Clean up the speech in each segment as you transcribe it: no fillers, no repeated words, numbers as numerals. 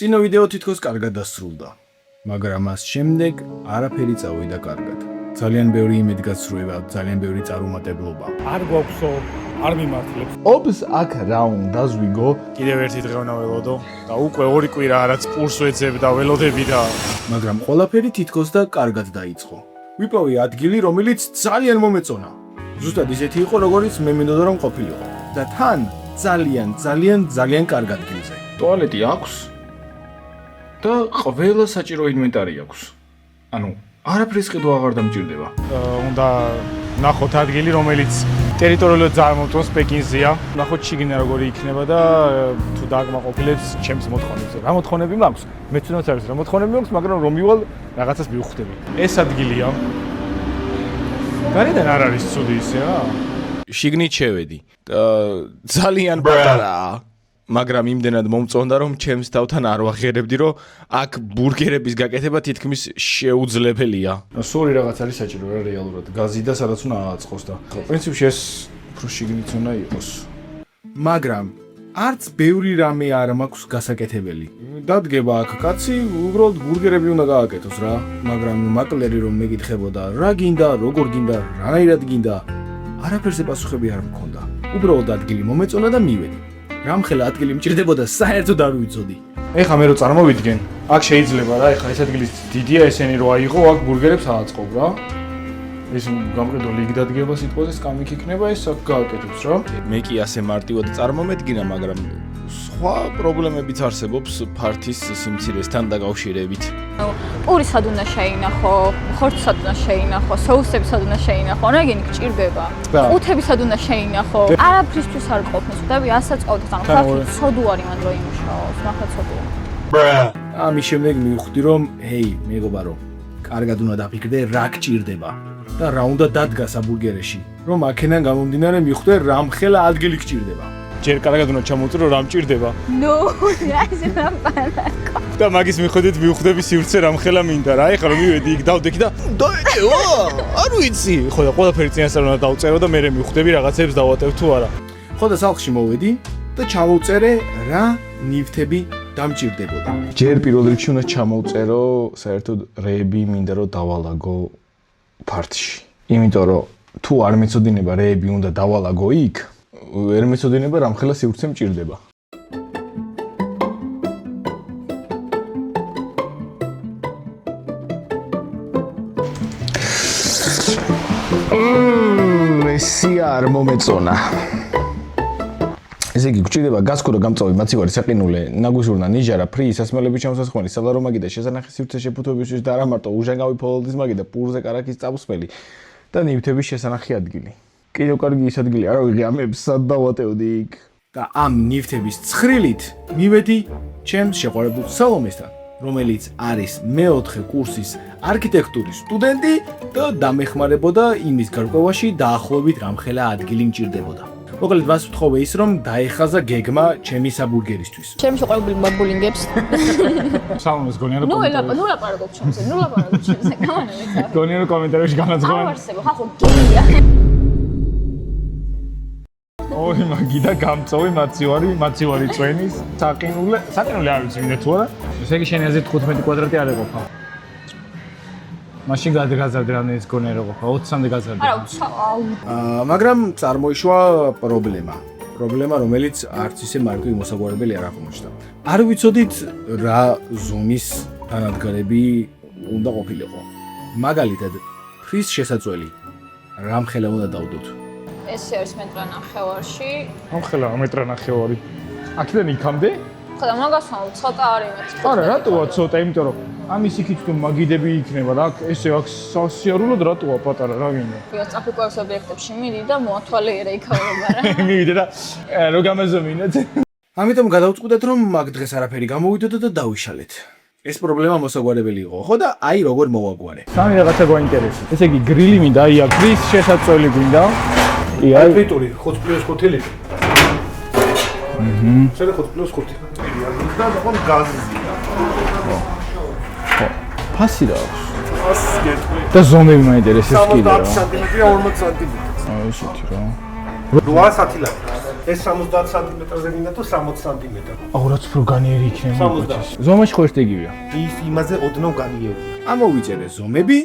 წინა ვიდეო თითქოს კარგად დასრულდა, მაგრამ მას შემდეგ არაფერი წავიდა კარგად. ძალიან ბევრი იმედგაცრუება, ძალიან ბევრი წარუმატებლობა. არ გვაქვსო, არ მიმართლებს. ობს აქ რა უნდა ზვიგო? კიდევ ერთი დღე უნდა ველოდო და უკვე 2 კვირა რაც პურს ვეძებ და ველოდები და მაგრამ ყველაფერი თითქოს და კარგად დაიწყო. ვიპოვე ადგილი, რომელიც ძალიან მომეწონა. ზუსტად ისეთი იყო, როგორიც მე მინდოდა რომ ყოფილიყო. და თან ძალიან კარგ ადგილზე. ტუალეტი აქვს და ყველა საჭირო ინვენტარი აქვს. ანუ არაფრის ყიდვა აღარ დამჭირდება. უნდა ნახოთ ადგილი, რომელიც ტერიტორიულად ძალიან მომწონს პეკინზეა. ნახოთ შიგნით როგორი იქნება და თუ დააკმაყოფილებს ჩემს მოთხოვნებს. რა მოთხოვნები მაქვს? მეც უნდა წავის რა მოთხოვნები მაქვს, მაგრამ რომ მივალ რაღაცას მივხვდები. ეს ადგილია. გარედან არ არის ცუდი ისე რა? შიგნით შევედი. ძალიან პატარაა. მაგრამ იმდენად მომწონდა რომ ჩემს თავთან არ ვახერებდი რომ აქ ბურგერების გაკეთება თითქმის შეუძლებელია. სული რაღაც არის საჭირო რა რეალურად. გაზი და სადაც უნდა ააწყოს და პრინციპში ეს უფრო შიგნით უნდა იყოს. მაგრამ არც ბევრი რამე არ მაქვს გასაკეთებელი. დადგება აქ კაცი, უბრალოდ ბურგერები უნდა გააკეთოს რა. მაგრამ მაკლერი რომ მეკითხებოდა რა გინდა, როგორ გინდა, რანაირად გინდა, არაფერზე პასუხები არ მქონდა. უბრალოდ ადგილი მომეწონა და მივედი. რამხელა ადგილი მჭირდებოდა საერთოდ არ ვიცოდი. ეხა მე რო წარმოვიდგენ, აქ შეიძლება რა, ეხა ეს ადგილი დიდია, ესენი რო აიღო, აქ ბურგერებს ააწყობ რა. ეს გამყიდული იქ დადგება სიტყვაზე, სკამიქ იქნება, ეს აქ გააკეთებს რა. მე კი ასე მარტივად წარმომედგინა, მაგრამ სხვა პრობლემებიც არსებობს ფართის სიმცირესთან დაკავშირებით. პური სად უნდა შეინახო, ხორცი სად უნდა შეინახო, соуსები სად უნდა შეინახო, რაგენი გჭირდება. ყუთები სად უნდა შეინახო. არაფრისთვის არ ყოფნის, ხვდები, ასაწყავდით, ანუ ხალხი ცოდუარი მან რო იმუშაოს, ნახე ცოდუარი. ამის შემდეგ მივხვდი რომ, ჰეი, მეგობარო, კარგად უნდა დაფიქრდე რა გჭირდება და რა უნდა დადგას აბურგერეში, რომ აქედან გამომდინარე მივხვდე რამხელა ადგილი გჭირდება. ჯერ კარგად უნდა ჩამოვწრო რა მჭირდება. ნო, რა ისე რამპანაკო. და მაგის მიხედვით მივხვდები სივრცე რამხელა მინდა რა. ეხლა რომ მივედი იქ დავდექი და დაეჭევა, არ ვიცი. ხო და ყველაფერი წინასწარ უნდა დავწერო და მე მივხვდები რაღაცებს დავატევ თუ არა. ხო და სახლში მოვედი და ჩამოვწერე რა ნივთები დამჭირდებოდა. ჯერ პირველ რიგში უნდა ჩამოვწერო საერთოდ რეები მინდა რომ დავალაგო ფართში. იმიტომ რომ თუ არ მეწოდინება რეები უნდა დავალაგო იქ, ვერ მეწოდინება რამხელა სივრცე მჭირდება.ესი არ მომეწონა. ესე იგი გჭირდება გასქურო გამწვავი მაცივარი საყინულე ნაგვისურნა ნიჟარა ფრის სასმელები ჩამოსასხმელი სალარო მაგი და შესანახი სივრცე შეფუთვებისთვის და არა მარტო უჟანგავი ფოლოდის მაგი და პურზე კარაქის წამსმელი და ნივთების შესანახი ადგილი. კიდევ კარგი ის ადგილი არ ვიღე ამებს სად დავატევდი იქ. და ამ ნივთების ცხრილით მივედი ჩემს შეყვარებულ სალომესთან, რომელიც არის მე-4 კურსის არქიტექტურის სტუდენტი და დამეხმარებოდა იმის გარკვევაში დაახლოებით რამხელა ადგილი მჭირდებოდა. მოკლედ მას ვთხოვე ის რომ დაეხაზა გეგმა ჩემი საბურგერისთვის. ჩემი შეყვარებული ბაბულინგებს. სალონეს გონია რომ ნუ ლაპარაკობ ჩემზე, ნუ ლაპარაკობ ჩემზე. გამანე. გონია რომ კომენტარებში განაცხადა. ავარსებო, ხახო გეია. ორი მაგი და გამწოვი მაცივარი წვენის საყინულე არ ვიცი მინდა თუ არა. ესე იგი შენი აზრით 15 კვადრატი არ ეყოფა. მაშინ გადაგაზარდე რამდენიც გონია რომ ყოფა 20-მდე გაზარდე. არა, მაგრამ წარმოიშვა პრობლემა, რომელიც არც ისე მარტივი მოსაგვარებელი არ აღმოჩნდა. არ ვიცოდით რა ზომის თანადგარები უნდა ყოფილიყო. მაგალითად, ფრის შესაწველი რამხელა უნდა დავდოთ. ესე არის მეტრანახევარში. ამხელა მეტრანახევარი. აქედან იქამდე? ხო და მაგასთან ცოტა არის მეც. არა, რატოა ცოტა, იმიტომ რომ ამის იქით თუ მაგიდები იქნება და ესე აქ სასიარულოდ რატოა პატარა რა გინდა? გასწაფიკოებს ობიექტებში მიდი და მოათვალიერე იქაურობა რა. მივიდე და რო გამაზომინეთ. ამიტომ გადავწყვიტეთ რომ მაგ დღეს არაფერი გამოვიდოდა და დავიშალეთ. ეს პრობლემა მოსაგვარებელი იყო, ხო და აი როგორ მოვაგვარე. სამი რაღაცა გვაინტერესებს. ესე იგი გრილი მინდა, აი აქ გრის შესაწველი გვინდა. აი ფიტური 5+5 ლიტრი. შეიძლება 5+5. და თქვენ გაზია. ფასი რა აქვს? ფასი გეტყვი. და ზომები მაინტერესებს კიდე რა. 70 სანტიმეტრია 40 სანტიმეტრი. ესეთი რა. 8 სათილაკი. ეს 70 სანტიმეტრზე გინდა თუ 60 სანტიმეტრი. აუ რაც უფრო განიერი იქნება. 70. ზომაში ხო ერთეგივია. ის იმაზე ოდნავ განიერია. ამოვიწერე ზომები.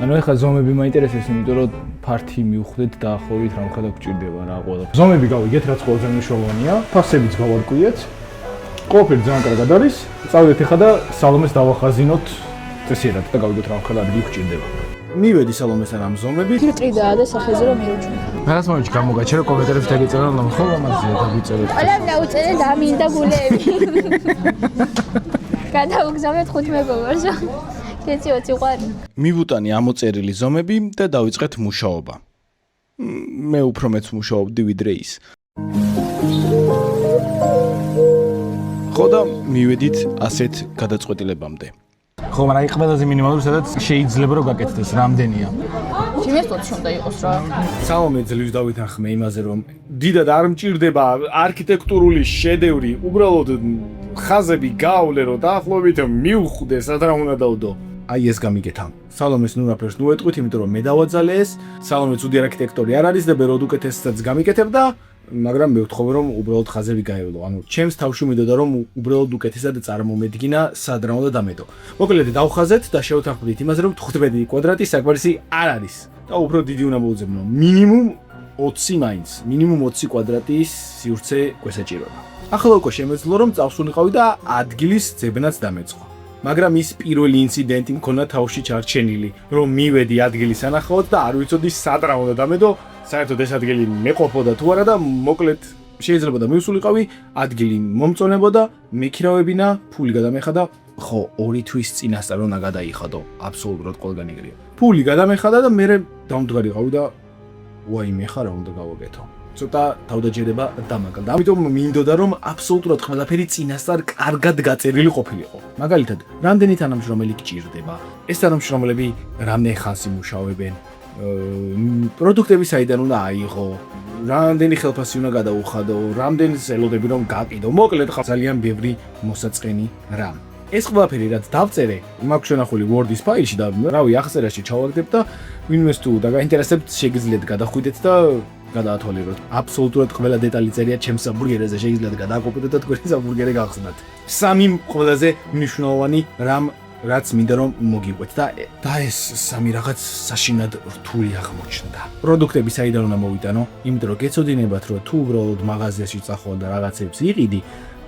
ანუ ეხლა ზომები მაინტერესებს, იმიტომ რომ ფართი მივხვდეთ დაახლოებით რა მხარად გვჭირდება რა ყველა. ზომები გავიგეთ, რაც ყველაზე მნიშვნელოვანია. ფასებიც გავარკვიეთ. ყველაფერი ძალიან კარგად არის. წავიდეთ ეხლა და სალომეს დავახაზინოთ წესიერად და გავიგოთ რა მხარად ადგილი გვჭირდება. მივედი სალომესთან ამ ზომები. ფილტრიდაა და სახეზე რომ მიუჩნი. რაღაც მომენტში გამოგაჩერო კომენტარებში დაგეწერა რომ ხო ლამაზია დაგვიწეროთ. ყველამ დაუწერე და მინდა გულები. გადავგზავნეთ 5 მეგობარს. კეციო ციყვარი. მივუტანი ამოწერილი ზომები და დავიწყეთ მუშაობა. მე უფრო მეც მუშაობდი ვიდრე ის. ხო და მივედით ასეთ გადაწყვეტილებამდე. ხო, მაგრამ აი ყველაზე მინიმალური სადაც შეიძლება რომ გაკეთდეს, რამდენია. ჩემს უნდა იყოს რა. სალომე ძლივს დავითანხმე იმაზე რომ დიდად არ მჭირდება არქიტექტურული შედევრი, უბრალოდ ხაზები გავვლე რომ დაახლოებით მივხვდე სად რა უნდა დავდო. აი ეს გამიგეთა. სალომეს ნუ რაფერს ნუ ეტყვით, იმიტომ რომ მე დავაძალე ეს. სალომე ცუდი არქიტექტორი არ არის და ბეროდ უკეთესსაც გამიკეთებდა, მაგრამ მე ვთხოვე რომ უბრალოდ ხაზები გაევლო. ანუ ჩემს თავში მიდოდა რომ უბრალოდ უკეთესად წარმომედგინა სად რა უნდა დამედო. მოკლედ დავხაზეთ და შევთანხმდით იმაზე რომ 15 კვადრატი საკმარისი არ არის და უფრო დიდი უნდა მოვუძებნო. მინიმუმ 20 მაინც, მინიმუმ 20 კვადრატის სივრცე გვესაჭიროება. ახლა უკვე შემეძლო რომ წავსულიყავი და ადგილის ძებნაც დამეწყო. მაგრამ ის პირველი ინციდენტი მქონდა თავში ჩარჩენილი, რომ მივედი ადგილის ანახავად და არ ვიცოდი სად რა უნდა დამედო. საერთოდ ეს ადგილი მეყოფოდა თუ არა და მოკლედ შეიძლება და მივსულიყავი, ადგილი მომწონებოდა, მექირავებინა, ფული გადამეხადა, ხო, 2 თვის წინასწარ უნდა გადაიხადო, აბსოლუტურად ყველგან იგრია. ფული გადამეხადა და მე დავმდგარიყავი და ვაიმე ხარ რა უნდა გავაკეთო. ცოტა თავდაჯერება დამაგალდა. ამიტომ მინდოდა რომ აბსოლუტურად ყველაფერი წინასწარ კარგად გაწერილი ყოფილიყო. მაგალითად, რამდენი თანამშრომელი გჭირდება? ეს თანამშრომლები რამდენ ხანს იმუშავებენ? პროდუქტები საიდან უნდა აიღო? რამდენი ხელფასი უნდა გადაუხადო? რამდენი ელოდები რომ გაყიდო? მოკლედ ძალიან ბევრი მოსაწყენი რამ. ეს ყველაფერი რაც დავწერე, მაქვს შენახული Word-ის ფაილში და რავი, აღწერაში ჩავაგდებ და ვინმეს თუ დაგაინტერესებთ, შეგიძლიათ გადახვიდეთ და გადაათვალიეროთ. აბსოლუტურად ყველა დეტალი წერია ჩემს საბურგერზე, შეგიძლიათ გადააკოპიროთ და თქვენი საბურგერი გახსნათ. სამი ყველაზე მნიშვნელოვანი რამ რაც მინდა რომ მოგიყვეთ და ეს სამი რაღაც საშინად რთული აღმოჩნდა. პროდუქტები საიდან უნდა მოვიტანო? იმიტომ რომ გეცოდინებათ რომ თუ უბრალოდ მაღაზიაში წახვალ და რაღაცებს იყიდი,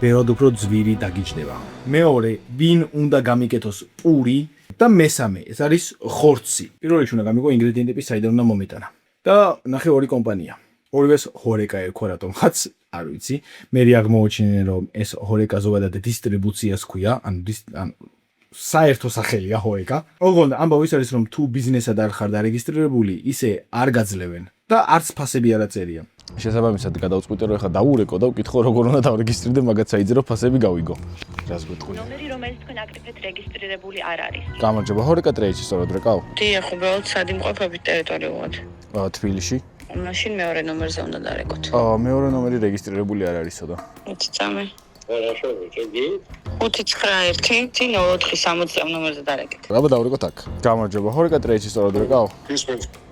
ბევრად უფრო ძვირი დაგიჯდება. მეორე, ვინ უნდა გამიკეთოს პური და მესამე, ეს არის ხორცი. პირველ რიგში უნდა გამიგო ინგრედიენტები საიდან უნდა მომეტანა. და ნახე ორი კომპანია. ორივეს ჰორეკა ერქვა რატომღაც, არ ვიცი. მე აღმოჩინე რომ ეს ჰორეკა ზოგადად დისტრიბუციას ქვია, ანუ საერთო სახელია ჰორეკა. ოღონდ ამბავი ის არის რომ თუ ბიზნესად არ ხარ დარეგისტრირებული, ისე არ გაძლევენ და არც ფასები არ აწერია. შესაბამისად გადავწყვიტე რომ ეხლა დავურეკო და ვკითხო როგორ უნდა დავრეგისტრირდე, მაგაც საიძრო ფასები გავიგო. რას გვეტყვი? ნომერი რომელიც თქვენ აქტივად რეგისტრირებული არ არის. გამარჯობა, ჰორეკა ტრეიჩი სწორად რეკავ? დიახ, უბრალოდ სად იმყოფებით ტერიტორიულად. თბილისში. მაშინ მეორე ნომერზე უნდა დარეკოთ. მეორე ნომერი რეგისტრირებული არ არისო და. 23. 591-0460 ნომერზე დარეკეთ. აბა დავრეკოთ აქ. გამარჯობა, ჰორეკა ტრეიჩი სწორად რეკავ? ისმენთ.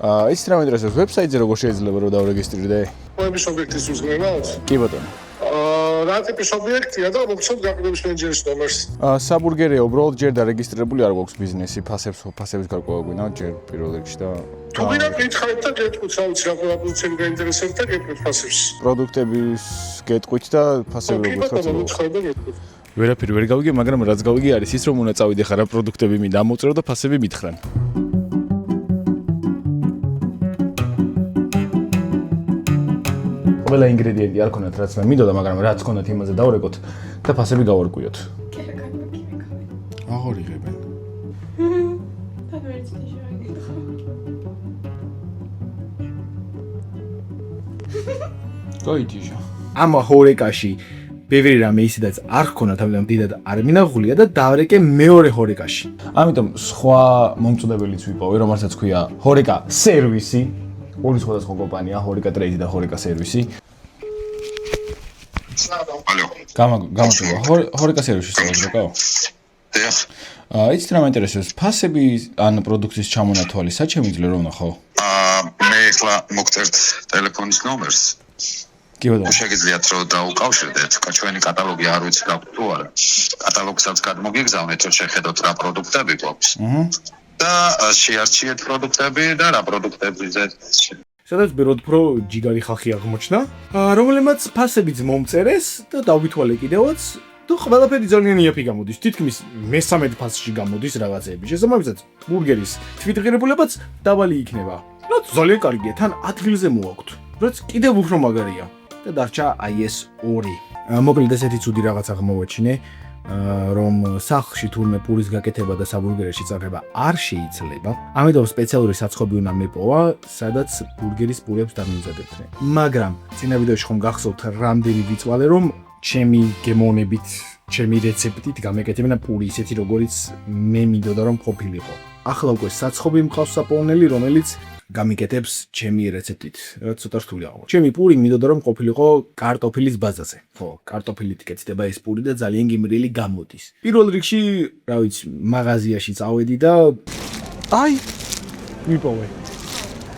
ის რა მეინტერესებს ვებსაიტზე როგორ შეიძლება რომ დავრეგისტრირდე? ყოების ობიექტის უზრუნველყოფა? კი ბატონო. რა ტიპის ობიექტია და მოგცემ გაყიდვების მენეჯერის ნომერს. საბურგერია უბრალოდ ჯერ დარეგისტრირებული არ გვაქვს ბიზნესი, ფასების გარკვევა გვინდა ჯერ პირველ რიგში და თუ ვინა გითხარით და გეტყვით, რა ვიცი, რა პროდუქციები გაინტერესებთ და გეტყვით ფასებს. პროდუქტების გეტყვით და ფასები როგორ გეტყვით. ვერაფერი ვერ გავიგე, მაგრამ რაც გავიგე არის ის რომ უნდა წავიდე ხარ რა პროდუქტები მინდა ამოწერო და ფასები მითხრან. ყველა ინგრედიენტი არ ქონდათ რაც მე მინდოდა, მაგრამ რაც ქონდათ იმაზე დავრეკოთ და ფასები გავარკვიოთ. აღორიღებენ. გაიტიჟა. ამ ჰორეკაში ბევრი რამე ისედაც არ ქონდათ, ამიტომ დიდად არ მინაღულია და დავრეკე მეორე ჰორეკაში. ამიტომ სხვა მომწოდებელიც ვიპოვე, რომელსაც ქვია ჰორეკა სერვისი. ორი სხვადასხვა კომპანია, ჰორეკა ტრეიდი და ჰორეკა სერვისი. გამარჯობა, ჰორეკა სერვისი სწორად რეკავ? დიახ. იცით რა მაინტერესებს, ფასები ან პროდუქტის ჩამონათვალი საჩემ იძლე რომ ნახო? მე ახლა მოგწერთ ტელეფონის ნომერს კი ბატონო. შეგიძლიათ რომ დაუკავშირდეთ, ჩვენი კატალოგი არ ვიცი გაქვთ თუ არა. კატალოგსაც გადმოგიგზავნეთ, რომ შეხედოთ რა პროდუქტები გვაქვს. და შეარჩიეთ პროდუქტები და რა პროდუქტებზე სადაც ბევრად უფრო ჯიგარი ხალხი აღმოჩნდა, რომელმაც ფასებიც მომწერეს და დავითვალე კიდევაც და ყველაფერი ძალიან იაფი გამოდის. თითქმის მე-13 ფასში გამოდის რაღაცეები. შესაბამისად, ბურგერის თვითღირებულებაც დაბალი იქნება. რაც ძალიან კარგია, თან ადგილზე მოაქვთ. რაც კიდევ უფრო მაგარია. და დარჩა აი ეს 2. მოკლედ ესეთი ცუდი რაღაცა აღმოვაჩინე, რომ სახლში თურმე პურის გაკეთება და საბურგერში წარება არ შეიძლება. ამიტომ სპეციალური საცხობი უნდა მეპოვა, სადაც ბურგერის პურებს დამიმზადებდნენ. მაგრამ წინა ვიდეოში ხომ გახსოვთ რამდენი ვიწვალე, რომ ჩემი გემოვნებით, ჩემი რეცეპტით გამეკეთებინა პური ისეთი, როგორიც მე მინდოდა რომ ყოფილიყო. ახლა უკვე საცხობი მყავს საპოვნელი, რომელიც გამიკეთებს ჩემი რეცეპტით. რაც ცოტა რთული აღმოჩნდა. ჩემი პური მინდოდა რომ ყოფილიყო კარტოფილის ბაზაზე. ხო, კარტოფილით იკეთდება ეს პური და ძალიან გემრიელი გამოდის. პირველ რიგში, რა ვიცი, მაღაზიაში წავედი და აი ვიპოვე.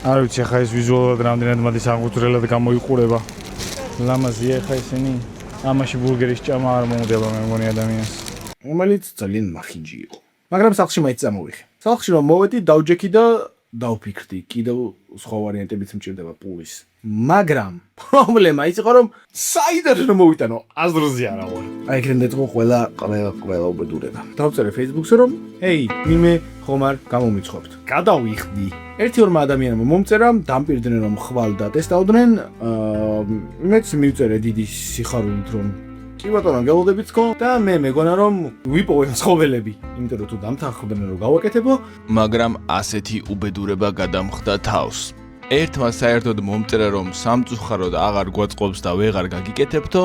არ ვიცი ახლა ეს ვიზუალურად რამდენად მადის აღუძრელად გამოიყურება. ლამაზია ახლა ისინი. ამაში ბურგერის ჭამა არ მომდება მე მგონი ადამიანს. რომელიც ძალიან მახინჯი იყო. მაგრამ სახლში მაინც წამოვიხე. სახლში რომ მოვედი, დავჯექი და დავფიქრდი, კიდევ სხვა ვარიანტებიც მჭირდება პურის. მაგრამ პრობლემა ის იყო, რომ საიდან რომ მოვიტანო, აზრზე არა ვარ. აი ეგრე დაიწყო ყველა უბედურება. დავწერე Facebook-ზე რომ, ჰეი, ვინმე ხომ არ გამომიცხობთ. გადავიხდი. 1-2 ადამიანმა მომწერა, დამპირდნენ რომ ხვალ დატესტავდნენ, მეც მივწერე დიდი სიხარულით რომ კი ბატონო, გელოდებით თქო და მე მეგონა რომ ვიპოვე ცხოველები, იმიტომ რომ თუ დამთანხმდნენ რომ გავაკეთებო, მაგრამ ასეთი უბედურება გადამხდა თავს. ერთმა საერთოდ მომწერა რომ სამწუხაროდ აღარ გვაწყობს და ვეღარ გაგიკეთებთო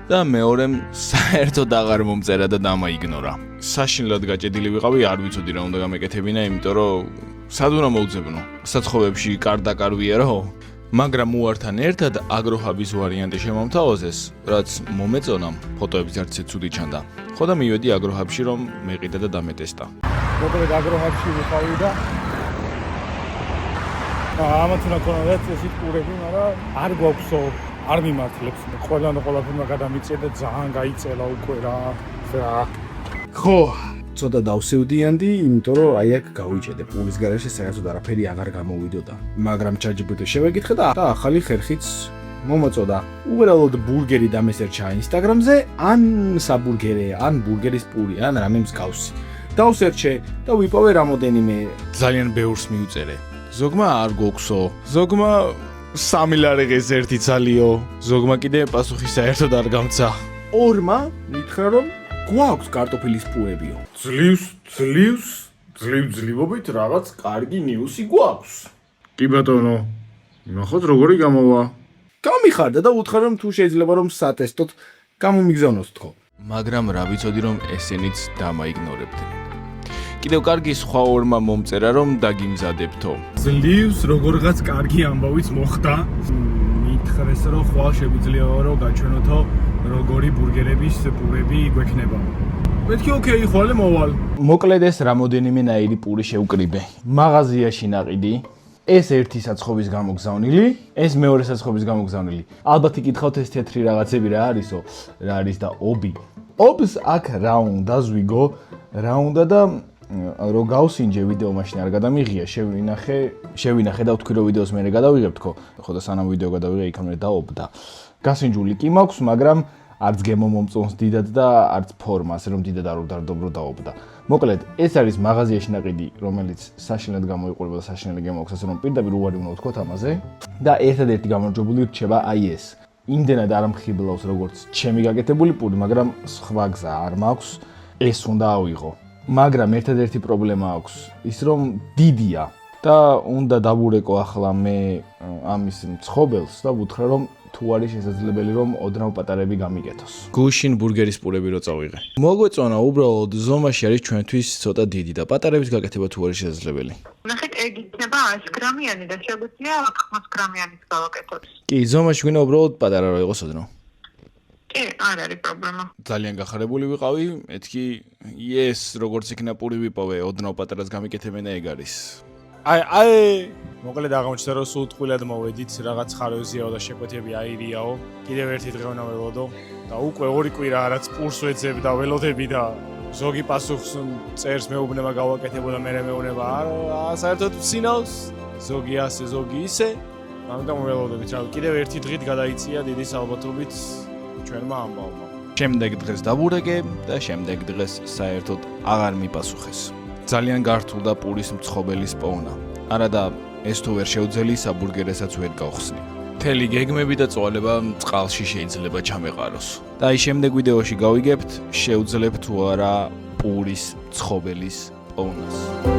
და მეორემ საერთოდ აღარ მომწერა და დამაიგნორა. საშინლად გაჭედილი ვიყავი, არ ვიცოდი რა უნდა გამეკეთებინა, იმიტომ რომ სად უნდა მოვძებნო? საცხოვებში კარდაკარვია რო? მაგრამ უართან ერთად აგროჰაბის ვარიანტი შემომთავაზეს, რაც მომეწონა, ფოტოებიც არც ცუდი ჩანდა. ხო და მივედი აგროჰაბში რომ მეყიდა და დამეტესტა. მოკლედ აგროჰაბში ვიყავი და ამათ უნდა ქონოდეთ ესეთ პურები, მაგრამ არ გვაქვსო, არ მიმართლებს. ყველაფერმა გადამიწია და ძალიან გაიწელა უკვე რა. ხო, ცოტა დავსევდიანდი, იმიტომ რომ აი აქ გავიჭედე პურის garaში საერთოდ არაფერი აღარ გამოვიდოდა. მაგრამ ChatGPT-ს შევეკითხე და ახალი ხერხიც მომაწოდა. უბრალოდ ბურგერი დამესერჩა Instagram-ზე, ან საბურგერე, ან ბურგერის პური, ან რამე მსგავსი. დავსერჩე და ვიპოვე რამოდენიმე ძალიან ბევრს მივწერე. ზოგმა არ გოქვსო, ზოგმა 3 ლარიღეს 1 ცალიო, ზოგმა კიდე პასუხი საერთოდ არ გამცა. 2-მა მითხრა რომ გვაქვს კარტოფილის პურებიო. ძლივობით რაღაც კარგი ნიუსი გვაქვს. კი ბატონო, ნახოთ როგორი გამოვა. გამიხარდა და უთხრა რომ თუ შეიძლება რომ სატესტოთ გამომიგზავნოს თქო. მაგრამ რა ვიცოდი რომ ესენიც დამაიგნორებდნენ. კიდევ კარგი სხვა 2-მა მომწერა რომ დაგიმზადებთო. ძლივს როგორღაც კარგი ამბავიც მოხდა. მითხრეს რომ ხვალ შეგვიძლია რომ გაჩვენოთო როგორი ბურგერების პურები გვექნება. მეთქი ოკეი, ხვალე მოვალ. მოკლედ ეს რამოდენიმე ნაირი პური შევკრიბე. მაღაზიაში ნაყიდი. ეს ერთი საცხობის გამოგზავნილი, ეს მეორე საცხობის გამოგზავნილი. ალბათ იკითხავთ ეს თეთრი რაღაცები რა არისო? რა არის და ობი. ობს აქ რა უნდა ზვიგო, რა უნდა და რო გავსინჯე ვიდეო მაშინ არ გადამიღია, შევინახე და ვთქვი რომ ვიდეოს მე გადავიღებ თქო. ხო და სანამ ვიდეო გადავიღე, იქამდე დაობდა. გასინჯული კი მაქვს, მაგრამ არც გემო მომწონს დიდად და არც ფორმა, ასე რომ დიდად არ უდარდობრო დაობდა. მოკლედ, ეს არის მაღაზიაში ნაყიდი, რომელიც საშინლად გამოიყურება და საშინელი გემო აქვს, ასე რომ პირდაპირ უარი უნდა ვთქვათ ამაზე. და ერთადერთი გამარჯვებული რჩება აი ეს. იმდენად არ ამხიბლავს როგორც ჩემი გაკეთებული პური, მაგრამ სხვა გზა არ მაქვს, ეს უნდა ავიღო. მაგრამ ერთადერთი პრობლემა აქვს ის რომ დიდია და უნდა დავურეკო ახლა მე ამის მცხოველს და ვუთხრა რომ თუ არის შესაძლებელი რომ ოდნავ პატარები გამიკეთოს. გუშინ ბურგერის პურები რო წავიღე. მოგვეწონა უბრალოდ ზომაში არის ჩვენთვის ცოტა დიდი და პატარების გაკეთება თუ არის შესაძლებელი. ნახეთ, ეგ იქნება 100 გრამიანი და შეგვიძლია 80 გრამიანიც გავაკეთოთ. კი, ზომაში გვინდა უბრალოდ პატარა რო იყოს ოდნავ. კი, არ არის პრობლემა. ძალიან გახარებული ვიყავი, მეთქი ეს როგორც იქნა პური ვიპოვე, ოდნავ პატარას გამიკეთებინა ეგ არის. აი, მოკლედ აღმოჩნდა რომ სულ ტყუილად მოვედით, რაღაც ხაროზიაო და შეკვეთები აირიაო. კიდევ ერთი დღე უნდა ველოდო და უკვე 2 კვირა რაც პურს ვეძებ და ველოდები და ზოგი პასუხს წერს მეუბნება გავაკეთებოდა მე მეუბნება არა საერთოდ ვცინავს ზოგი ასე ზოგი ისე მაგრამ ველოდებით რა კიდევ ერთი დღით გადაიწია დიდი ალბათობით ჩვენმა ამბავმა შემდეგ დღეს დაბურეკე და შემდეგ დღეს საერთოდ აღარ მიპასუხეს ძალიან გართულდა პურის მცხობელის პოვნა არა და ეს თუ ვერ შეუძლი საბურგერესაც ვერ გავხსნი მთელი გეგმები და წვალება წყალში შეიძლება ჩამეყაროს და აი შემდეგ ვიდეოში გავიგებთ შეუძლებთ თუ არა პურის მცხობელის პოვნას